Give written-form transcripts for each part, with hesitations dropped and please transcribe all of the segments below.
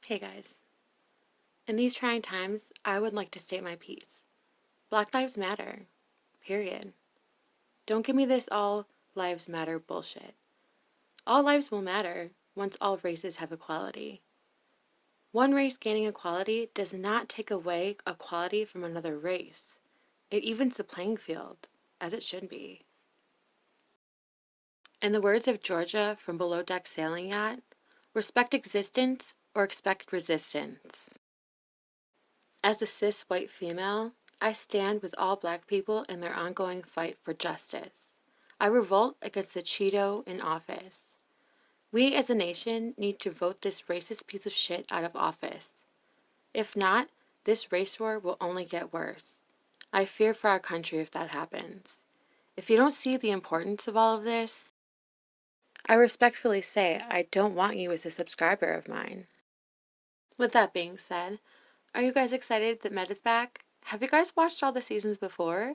Hey guys. In these trying times, I would like to state my piece. Black Lives Matter. Period. Don't give me this all lives matter bullshit. All lives will matter once all races have equality. One race gaining equality does not take away equality from another race. It evens the playing field, as it should be. In the words of Georgia from Below Deck Sailing Yacht, respect existence or expect resistance. As a cis white female, I stand with all Black people in their ongoing fight for justice. I revolt against the Cheeto in office. We as a nation need to vote this racist piece of shit out of office. If not, this race war will only get worse. I fear for our country if that happens. If you don't see the importance of all of this, I respectfully say I don't want you as a subscriber of mine. With that being said, are you guys excited that Med is back? Have you guys watched all the seasons before?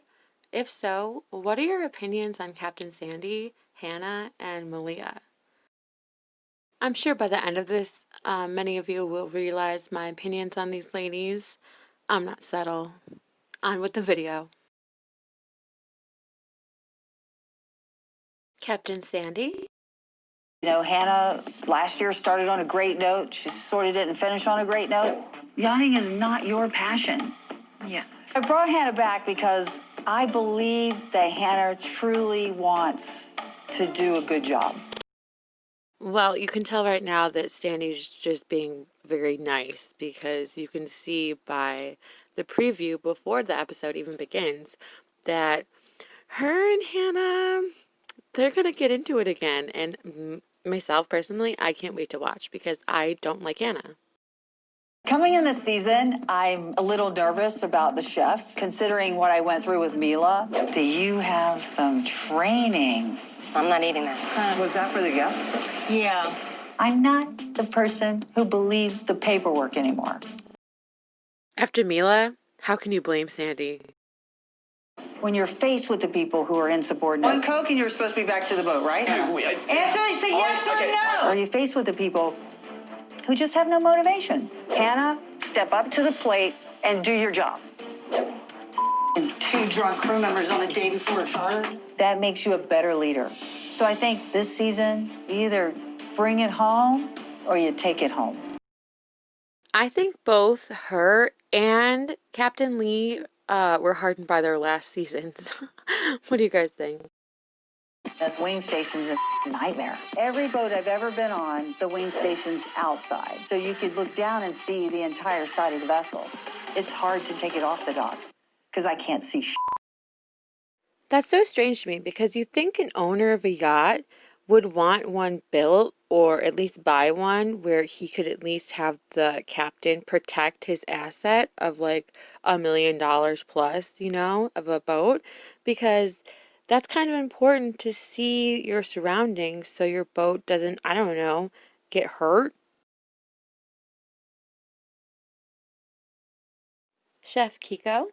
If so, what are your opinions on Captain Sandy, Hannah, and Malia? I'm sure by the end of this, many of you will realize my opinions on these ladies. I'm not subtle. On with the video. Captain Sandy? You know, Hannah last year started on a great note. She sort of didn't finish on a great note. Yachting is not your passion. Yeah. I brought Hannah back because I believe that Hannah truly wants to do a good job. Well, you can tell right now that Sandy's just being very nice because you can see by the preview before the episode even begins that her and Hannah, they're going to get into it again. And myself personally, I can't wait to watch because I don't like Hannah. Coming in this season, I'm a little nervous about the chef, considering what I went through with Mila. Do you have some training? I'm not eating that. Was that for the guests? Yeah. I'm not the person who believes the paperwork anymore. After Mila, how can you blame Sandy? When you're faced with the people who are insubordinate. One Coke and you're supposed to be back to the boat, right? Answer it, say yes or no. Or you're faced with the people who just have no motivation. Hannah, step up to the plate and do your job. And 2 drunk crew members on the day before a charter? That makes you a better leader. So I think this season, you either bring it home or you take it home. I think both her and Captain Lee were hardened by their last seasons. What do you guys think? This wing station's a nightmare. Every boat I've ever been on, the wing station's outside. So you could look down and see the entire side of the vessel. It's hard to take it off the dock because I can't see shit. That's so strange to me because you think an owner of a yacht would want one built or at least buy one where he could at least have the captain protect his asset of like $1 million plus, of a boat, because that's kind of important to see your surroundings so your boat doesn't, I don't know, get hurt. Chef Kiko?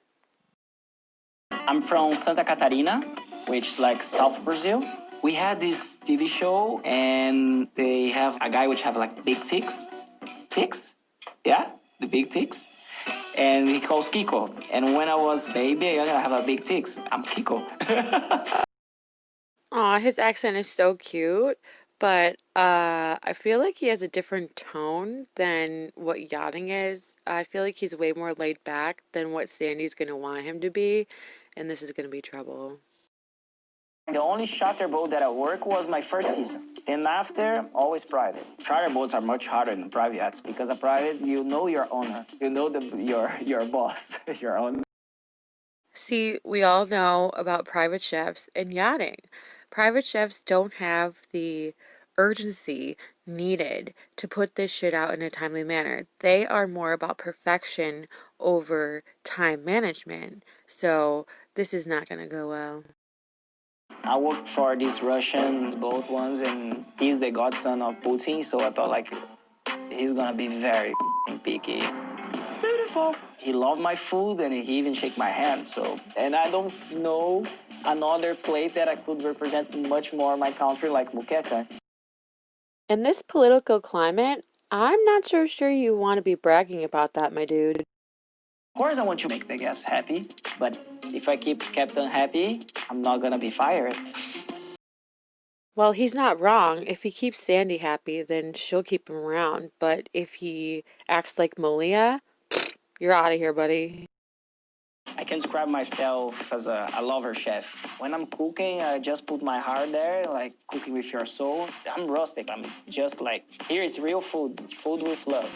I'm from Santa Catarina, which is like South Brazil. We had this TV show, and they have a guy which have like big ticks. Ticks? Yeah, the big ticks. And he calls Kiko. And when I was baby, I have a big ticks. I'm Kiko. Aw, his accent is so cute, but I feel like he has a different tone than what yachting is. I feel like he's way more laid back than what Sandy's gonna want him to be, and this is gonna be trouble. The only charter boat that I work was my first season. Then after, always private. Charter boats are much harder than private yachts because a private, you know your owner. You know your boss, your owner. See, we all know about private chefs and yachting. Private chefs don't have the urgency needed to put this shit out in a timely manner. They are more about perfection over time management. So this is not going to go well. I worked for these Russian boat ones, and he's the godson of Putin, so I thought like he's gonna be very picky. Beautiful. He loved my food, and he even shake my hand. So, and I don't know another plate that I could represent much more my country like moqueca. In this political climate, I'm not so sure you want to be bragging about that, my dude. Of course, I want to make the guests happy, but if I keep Captain happy, I'm not gonna be fired. Well, he's not wrong. If he keeps Sandy happy, then she'll keep him around. But if he acts like Malia, you're out of here, buddy. I can describe myself as a lover chef. When I'm cooking, I just put my heart there, like cooking with your soul. I'm rustic. I'm just like, here is real food, food with love.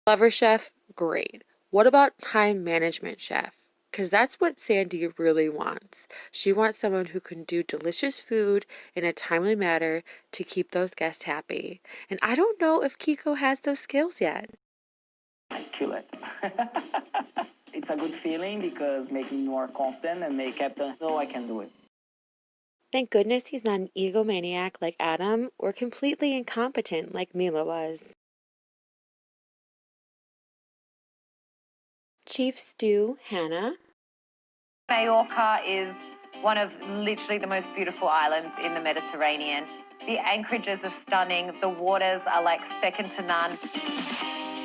Lover chef, great. What about time management chef? Because that's what Sandy really wants. She wants someone who can do delicious food in a timely manner to keep those guests happy. And I don't know if Kiko has those skills yet. I kill it. It's a good feeling because make me more confident and make Captain know I can do it. Thank goodness he's not an egomaniac like Adam or completely incompetent like Mila was. Chief Stew, Hannah. Majorca is one of literally the most beautiful islands in the Mediterranean. The anchorages are stunning. The waters are like second to none.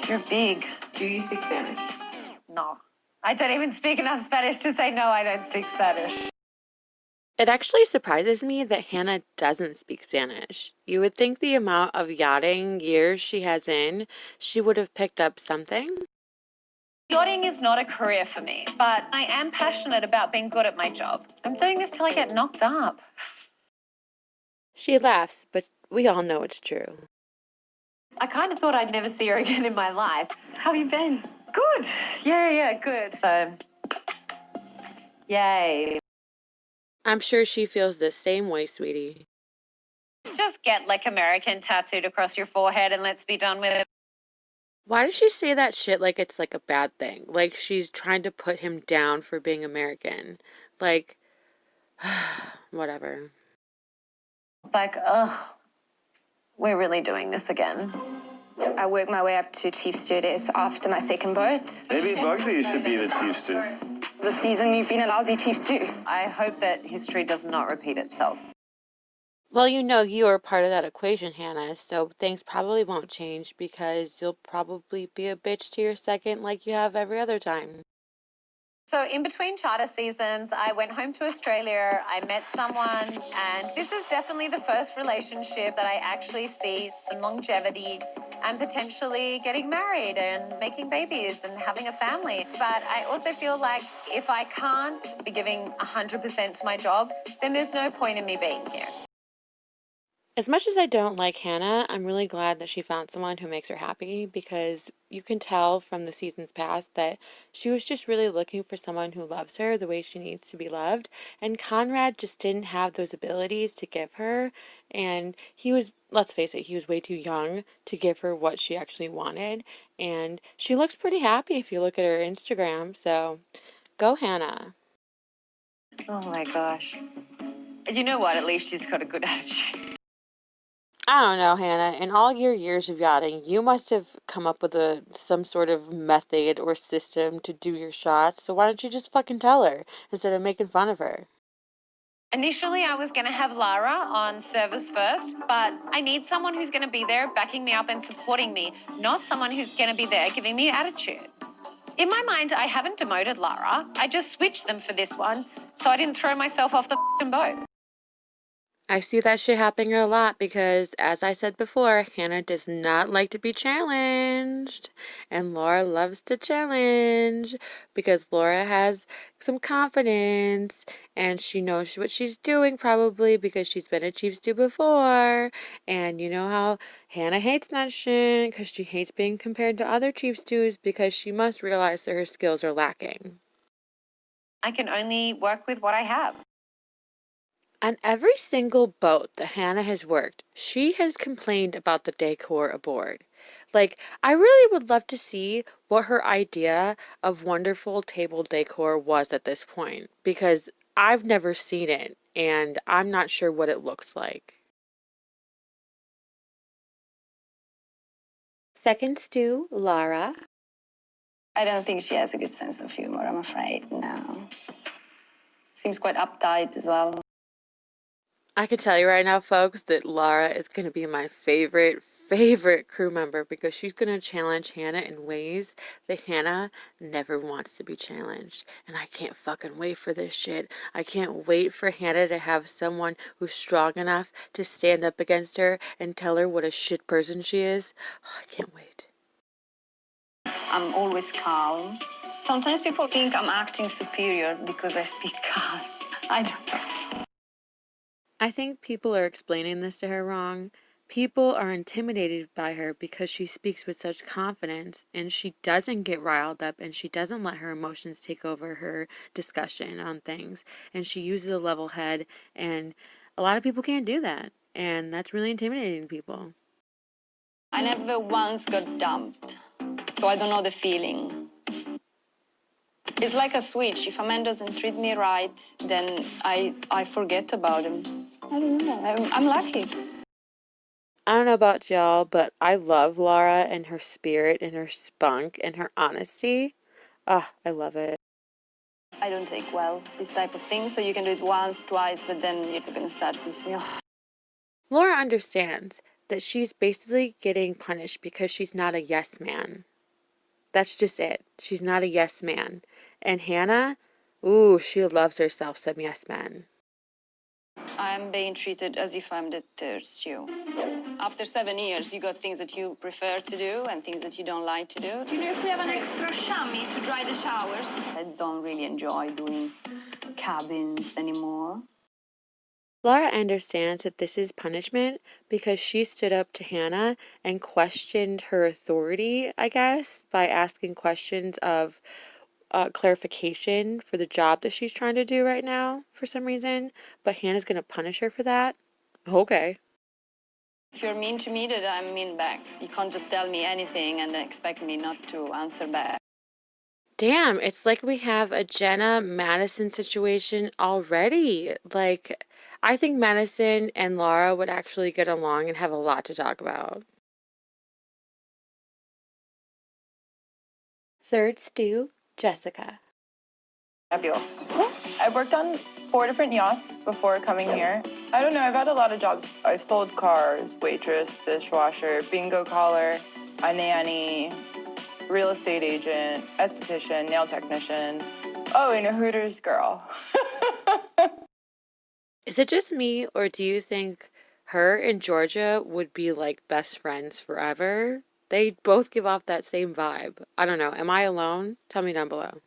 You're big. Do you speak Spanish? No. I don't even speak enough Spanish to say no, I don't speak Spanish. It actually surprises me that Hannah doesn't speak Spanish. You would think the amount of yachting years she has in, she would have picked up something. Yachting is not a career for me, but I am passionate about being good at my job. I'm doing this till I get knocked up. She laughs, but we all know it's true. I kind of thought I'd never see her again in my life. How have you been? Good. Yeah, good. So, yay. I'm sure she feels the same way, sweetie. Just get like American tattooed across your forehead and let's be done with it. Why does she say that shit like it's like a bad thing? Like she's trying to put him down for being American. Like, whatever. Like, ugh, we're really doing this again. I worked my way up to chief stewardess after my second boat. Maybe Bugsy should be the chief stew. This season, you've been a lousy chief stew. I hope that history does not repeat itself. Well, you know you are part of that equation, Hannah, so things probably won't change because you'll probably be a bitch to your second like you have every other time. So in between charter seasons, I went home to Australia, I met someone, and this is definitely the first relationship that I actually see some longevity and potentially getting married and making babies and having a family. But I also feel like if I can't be giving 100% to my job, then there's no point in me being here. As much as I don't like Hannah, I'm really glad that she found someone who makes her happy because you can tell from the seasons past that she was just really looking for someone who loves her the way she needs to be loved. And Conrad just didn't have those abilities to give her. And he was, let's face it, he was way too young to give her what she actually wanted. And she looks pretty happy if you look at her Instagram. So go, Hannah. Oh my gosh. You know what? At least she's got a good attitude. I don't know, Hannah. In all your years of yachting, you must have come up with some sort of method or system to do your shots. So why don't you just fucking tell her instead of making fun of her? Initially, I was going to have Lara on service first, but I need someone who's going to be there backing me up and supporting me, not someone who's going to be there giving me attitude. In my mind, I haven't demoted Lara. I just switched them for this one, so I didn't throw myself off the boat. I see that shit happening a lot because, as I said before, Hannah does not like to be challenged. And Laura loves to challenge because Laura has some confidence and she knows what she's doing probably because she's been a chief stew before. And you know how Hannah hates that shit because she hates being compared to other chief stews because she must realize that her skills are lacking. I can only work with what I have. On every single boat that Hannah has worked, she has complained about the decor aboard. Like, I really would love to see what her idea of wonderful table decor was at this point, because I've never seen it, and I'm not sure what it looks like. Second stew, Lara. I don't think she has a good sense of humor, I'm afraid, no. Seems quite uptight as well. I can tell you right now, folks, that Lara is going to be my favorite favorite crew member because she's going to challenge Hannah in ways that Hannah never wants to be challenged. And I can't fucking wait for this shit. I can't wait for Hannah to have someone who's strong enough to stand up against her and tell her what a shit person she is. Oh, I can't wait. I'm always calm. Sometimes people think I'm acting superior because I speak calm. I don't know. I think people are explaining this to her wrong. People are intimidated by her because she speaks with such confidence and she doesn't get riled up and she doesn't let her emotions take over her discussion on things. And she uses a level head, and a lot of people can't do that. And that's really intimidating to people. I never once got dumped, so I don't know the feeling. It's like a switch. If a man doesn't treat me right, then I forget about him. I don't know. I'm lucky. I don't know about y'all, but I love Lara and her spirit and her spunk and her honesty. Ah, I love it. I don't take well this type of thing, so you can do it once, twice, but then you're gonna start pissing me off. Laura understands that she's basically getting punished because she's not a yes man. That's just it. She's not a yes man. And Hannah, ooh, she loves herself some yes men. I'm being treated as if I'm the third stew. After 7 years, you got things that you prefer to do and things that you don't like to do. Do you know if we have an extra chamois to dry the showers? I don't really enjoy doing cabins anymore. Laura understands that this is punishment because she stood up to Hannah and questioned her authority, I guess, by asking questions of clarification for the job that she's trying to do right now for some reason. But Hannah's going to punish her for that? Okay. If you're mean to me, then I'm mean back. You can't just tell me anything and expect me not to answer back. Damn, it's like we have a Jenna Madison situation already. Like, I think Madison and Lara would actually get along and have a lot to talk about. Third stew, Jessica. I worked on 4 different yachts before coming here. I don't know, I've had a lot of jobs. I've sold cars, waitress, dishwasher, bingo caller, a nanny, real estate agent, esthetician, nail technician. Oh, and a Hooters girl. Is it just me, or do you think her and Georgia would be like best friends forever? They both give off that same vibe. I don't know. Am I alone? Tell me down below.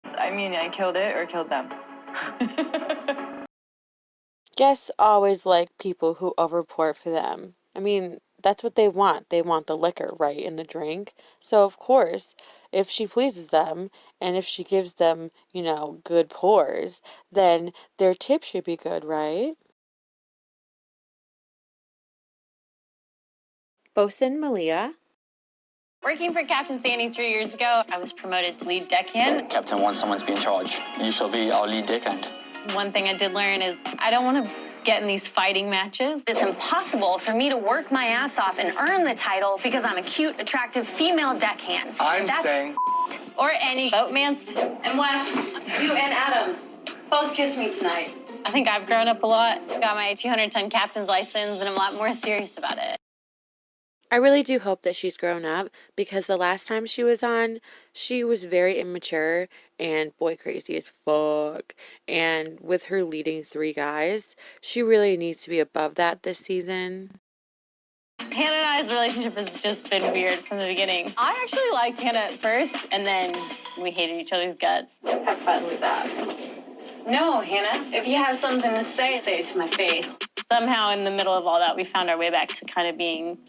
I mean, I killed it or killed them. Guests always like people who overpour for them. I mean, that's what they want. They want the liquor, right, in the drink. So, of course, if she pleases them and if she gives them, good pours, then their tip should be good, right? Bosun Malia. Working for Captain Sandy 3 years ago, I was promoted to lead deckhand. Captain wants someone to be in charge. You shall be our lead deckhand. One thing I did learn is I don't want to get in these fighting matches. It's impossible for me to work my ass off and earn the title because I'm a cute, attractive female deckhand. That's saying... Or any boatmans. And Wes, you and Adam both kissed me tonight. I think I've grown up a lot. Got my 210 captain's license, and I'm a lot more serious about it. I really do hope that she's grown up because the last time she was on, she was very immature and boy crazy as fuck. And with her leading 3 guys, she really needs to be above that this season. Hannah and I's relationship has just been weird from the beginning. I actually liked Hannah at first, and then we hated each other's guts. Have fun with that. No, Hannah, if you have something to say it to my face. Somehow in the middle of all that, we found our way back to kind of being...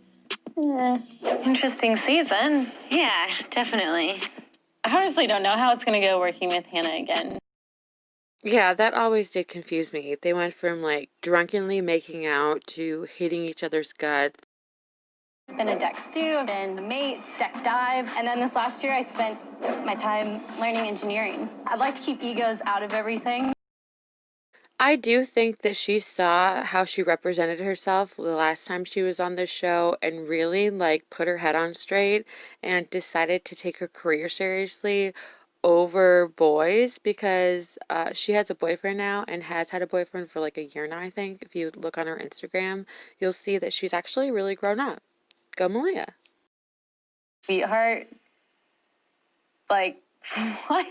Interesting season. Yeah, definitely. I honestly don't know how it's going to go working with Hannah again. Yeah, that always did confuse me. They went from drunkenly making out to hating each other's guts. Been a deck stew, been a mates, deck dive, and then this last year I spent my time learning engineering. I'd like to keep egos out of everything. I do think that she saw how she represented herself the last time she was on this show and really put her head on straight and decided to take her career seriously over boys because she has a boyfriend now and has had a boyfriend for like a year now, I think. If you look on her Instagram, you'll see that she's actually really grown up. Go Malia. Sweetheart. Like, what?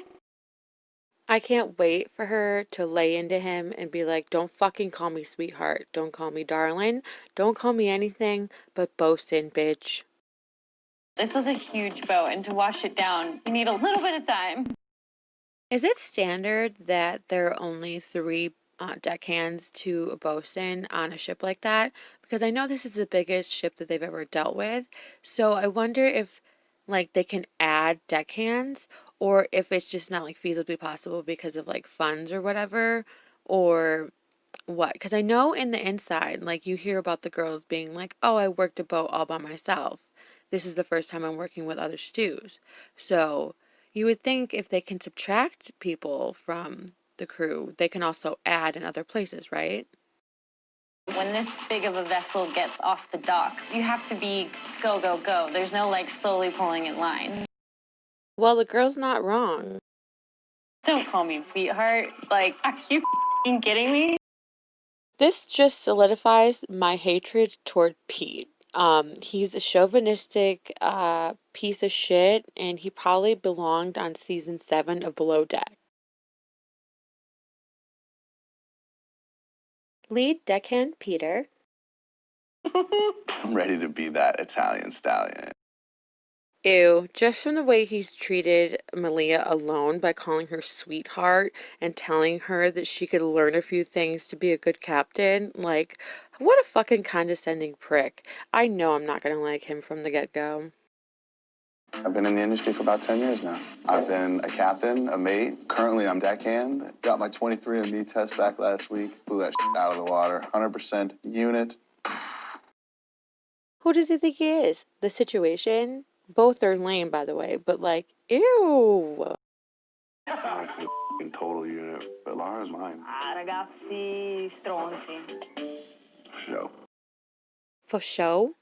I can't wait for her to lay into him and be like, don't fucking call me sweetheart. Don't call me darling. Don't call me anything but bosun, bitch. This is a huge boat, and to wash it down, you need a little bit of time. Is it standard that there are only 3 deckhands to a bosun on a ship like that? Because I know this is the biggest ship that they've ever dealt with. So I wonder if like they can add deckhands or if it's just not like feasibly possible because of like funds or whatever, or what? Because I know in the inside, like you hear about the girls being like, oh, I worked a boat all by myself. This is the first time I'm working with other stews. So you would think if they can subtract people from the crew, they can also add in other places, right? When this big of a vessel gets off the dock, you have to be go, go, go. There's no like slowly pulling in line. Well, the girl's not wrong. Don't call me sweetheart. Like, are you f***ing kidding me? This just solidifies my hatred toward Pete. He's a chauvinistic piece of shit, and he probably belonged on season 7 of Below Deck. Lead deckhand Peter. I'm ready to be that Italian stallion. Ew, just from the way he's treated Malia alone by calling her sweetheart and telling her that she could learn a few things to be a good captain, like, what a fucking condescending prick. I know I'm not gonna like him from the get-go. I've been in the industry for about 10 years now. I've been a captain, a mate. Currently, I'm deckhand. Got my 23andMe test back last week. Blew that shit out of the water. 100% unit. Who does he think he is? The Situation? Both are lame, by the way, but like, ew. Alex is a total unit, but Lara's mine. Ragazzi stronzi. For sure. For show?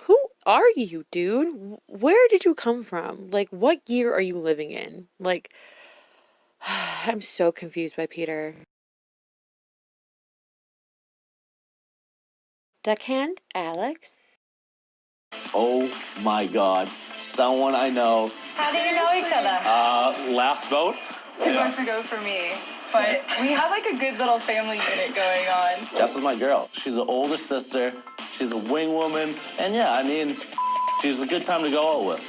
Who are you, dude? Where did you come from? Like, what year are you living in? Like, I'm so confused by Peter. Deckhand Alex? Oh my God. Someone I know. How do you know each other? Last boat. 2 months ago for me. But we have like a good little family unit going on. Jess is my girl. She's an older sister. She's a wing woman. And yeah, I mean, she's a good time to go out with.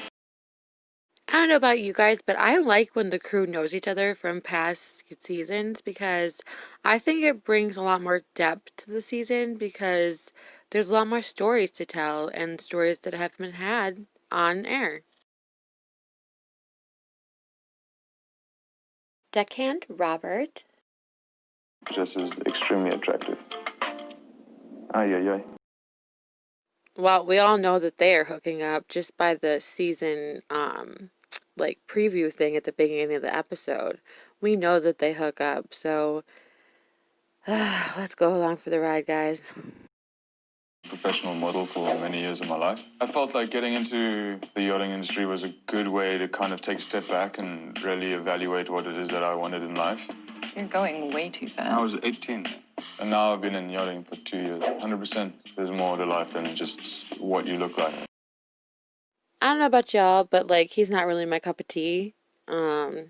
I don't know about you guys, but I like when the crew knows each other from past seasons because I think it brings a lot more depth to the season because there's a lot more stories to tell and stories that have been had on air. Deckhand Robert. Jess is extremely attractive. Ay, ay, ay. Well, we all know that they are hooking up just by the season, like preview thing at the beginning of the episode. We know that they hook up, so let's go along for the ride, guys. Professional model for many years of my life. I felt like getting into the yachting industry was a good way to kind of take a step back and really evaluate what it is that I wanted in life. You're going way too fast. I was 18, and now I've been in yachting for 2 years. 100%. There's more to life than just what you look like. I don't know about y'all, but like he's not really my cup of tea. I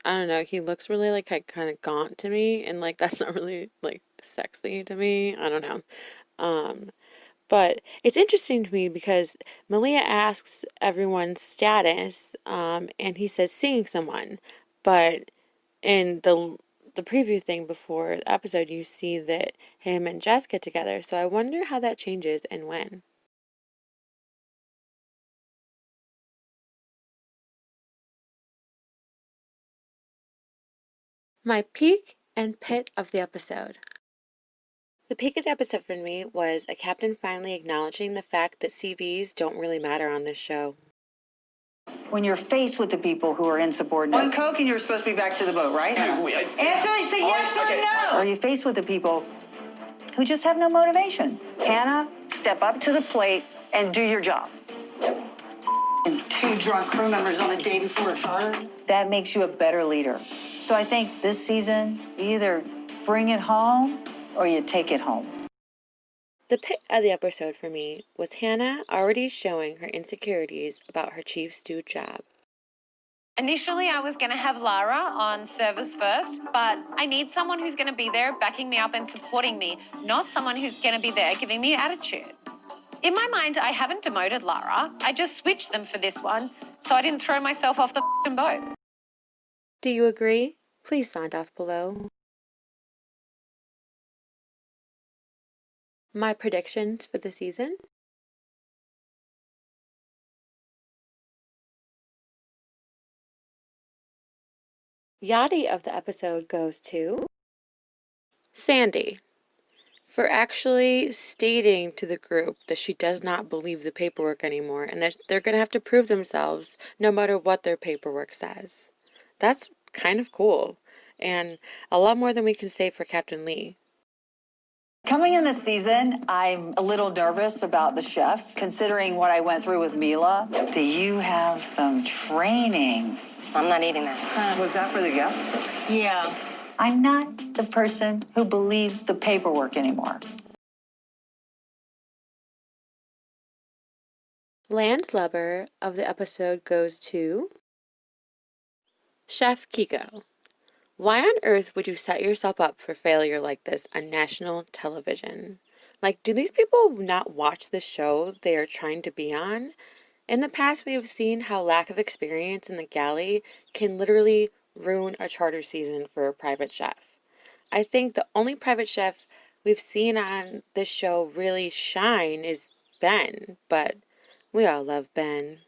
don't know, he looks really like kind of gaunt to me, and like that's not really like sexy to me. I don't know. But it's interesting to me because Malia asks everyone's status, and he says seeing someone. But in the preview thing before the episode, you see that him and Jess get together. So I wonder how that changes and when. My peak and pit of the episode. The peak of the episode for me was a captain finally acknowledging the fact that CVs don't really matter on this show. When you're faced with the people who are insubordinate. One Coke and you're supposed to be back to the boat, right? No. Answer it, say yes or no. Are you faced with the people who just have no motivation? Hannah, step up to the plate and do your job. and 2 drunk crew members on the day before a charter. That makes you a better leader. So I think this season, you either bring it home or you take it home. The pit of the episode for me was Hannah already showing her insecurities about her chief stew job. Initially, I was going to have Lara on service first, but I need someone who's going to be there backing me up and supporting me, not someone who's going to be there giving me attitude. In my mind, I haven't demoted Lara. I just switched them for this one, so I didn't throw myself off the boat. Do you agree? Please sound off below. My predictions for the season? Yachty of the episode goes to Sandy for actually stating to the group that she does not believe the paperwork anymore and that they're going to have to prove themselves no matter what their paperwork says. That's kind of cool and a lot more than we can say for Captain Lee. Coming in this season, I'm a little nervous about the chef, considering what I went through with Mila. Do you have some training? I'm not eating that. Was that for the guests? Yeah. I'm not the person who believes the paperwork anymore. Landlubber of the episode goes to Chef Kiko. Why on earth would you set yourself up for failure like this on national television? Like, do these people not watch the show they are trying to be on? In the past, we have seen how lack of experience in the galley can literally ruin a charter season for a private chef. I think the only private chef we've seen on this show really shine is Ben, but we all love Ben.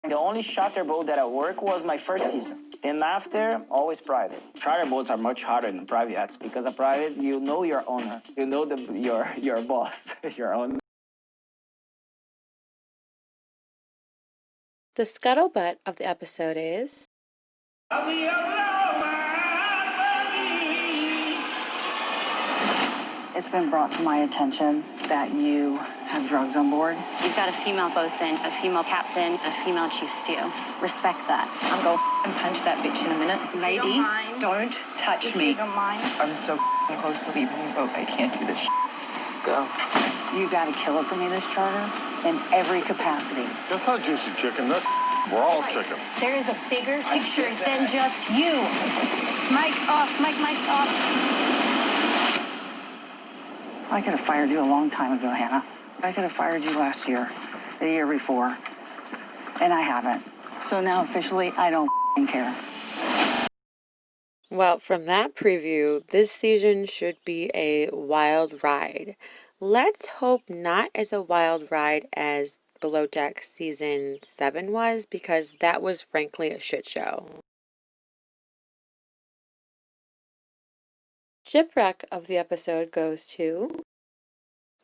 The only charter boat that I worked was my first season. Then after, always private. Charter boats are much harder than private yachts because a private, you know your owner. You know your boss, your owner. The scuttlebutt of the episode is It's been brought to my attention that you have drugs on board. We've got a female bosun, a female captain, a female chief stew. Respect that. I'm going to punch that bitch in a minute. Lady, don't touch me. I'm so close to leaving the boat. I can't do this. Go. You got to kill it for me this charter in every capacity. That's not juicy chicken. That's raw chicken. There is a bigger picture than just you. Mic off, mic off. I could have fired you a long time ago, Hannah. I could have fired you last year, the year before, and I haven't. So now officially, I don't care. Well, from that preview, this season should be a wild ride. Let's hope not as a wild ride as Below Deck Season 7 was, because that was frankly a shit show. Shipwreck of the episode goes to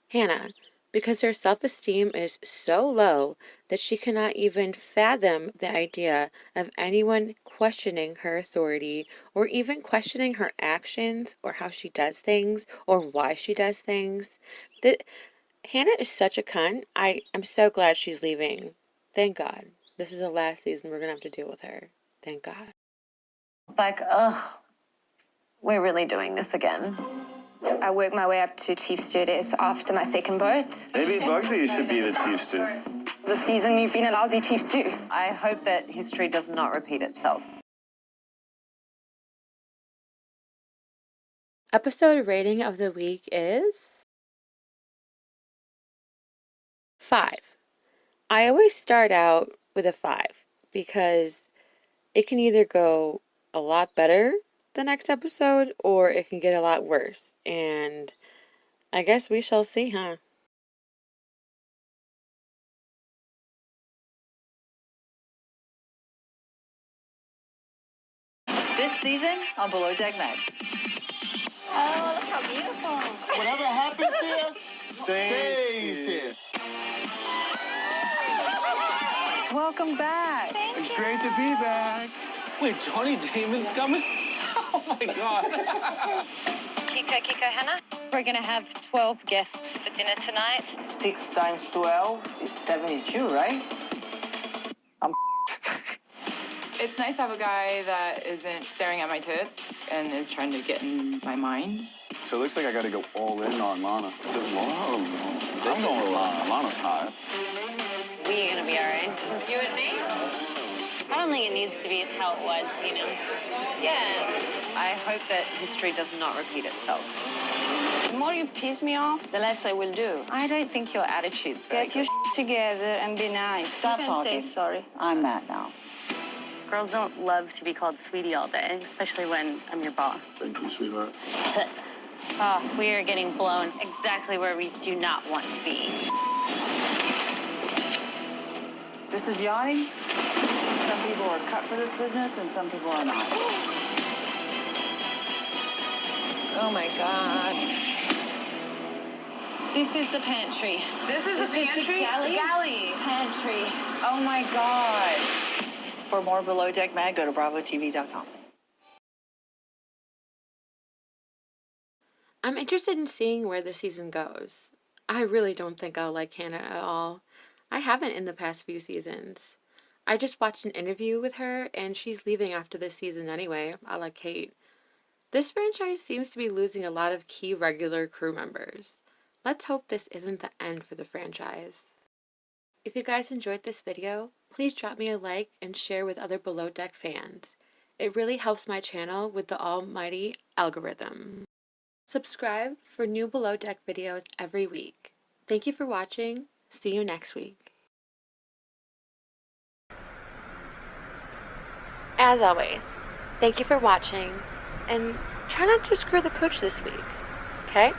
Hannah, because her self-esteem is so low that she cannot even fathom the idea of anyone questioning her authority or even questioning her actions or how she does things or why she does things. Hannah is such a cunt. I'm so glad she's leaving. Thank God. This is the last season we're going to have to deal with her. Thank God. Like, we're really doing this again. I worked my way up to chief stewardess after my second boat. Maybe Bugsy should be the chief stew. This season, you've been a lousy chief stew. I hope that history does not repeat itself. Episode rating of the week is 5. I always start out with a 5 because it can either go a lot better the next episode or it can get a lot worse. And I guess we shall see, huh? This season on Below Deck Mag. Oh, look how beautiful. Whatever happens here, stays here. Welcome back. It's great to be back. Wait, Johnny Damon's coming? Oh my God. Kiko, Hannah. We're gonna have 12 guests for dinner tonight. 6 times 12 is 72, right? It's nice to have a guy that isn't staring at my tits and is trying to get in my mind. So it looks like I gotta go all in on Lana. Whoa. I'm going with Lana. Lana's hot. We're gonna be all right. You and me? I don't think it needs to be how it was, you know? Yeah. I hope that history does not repeat itself. The more you piss me off, the less I will do. I don't think your attitude's very Get your together and be nice. Stop You can talking. say sorry. I'm mad now. Girls don't love to be called sweetie all day, especially when I'm your boss. Thank you, sweetheart. Oh, we are getting blown exactly where we do not want to be. This is Yachty. Some people are cut for this business and some people are not. Oh my God. This is the pantry. This is the pantry? galley? Galley. Pantry. Oh my God. For more Below Deck Mag, go to bravotv.com. I'm interested in seeing where the season goes. I really don't think I'll like Hannah at all. I haven't in the past few seasons. I just watched an interview with her, and she's leaving after this season anyway, a la Kate. This franchise seems to be losing a lot of key regular crew members. Let's hope this isn't the end for the franchise. If you guys enjoyed this video, please drop me a like and share with other Below Deck fans. It really helps my channel with the almighty algorithm. Subscribe for new Below Deck videos every week. Thank you for watching. See you next week. As always, thank you for watching, and try not to screw the pooch this week, okay?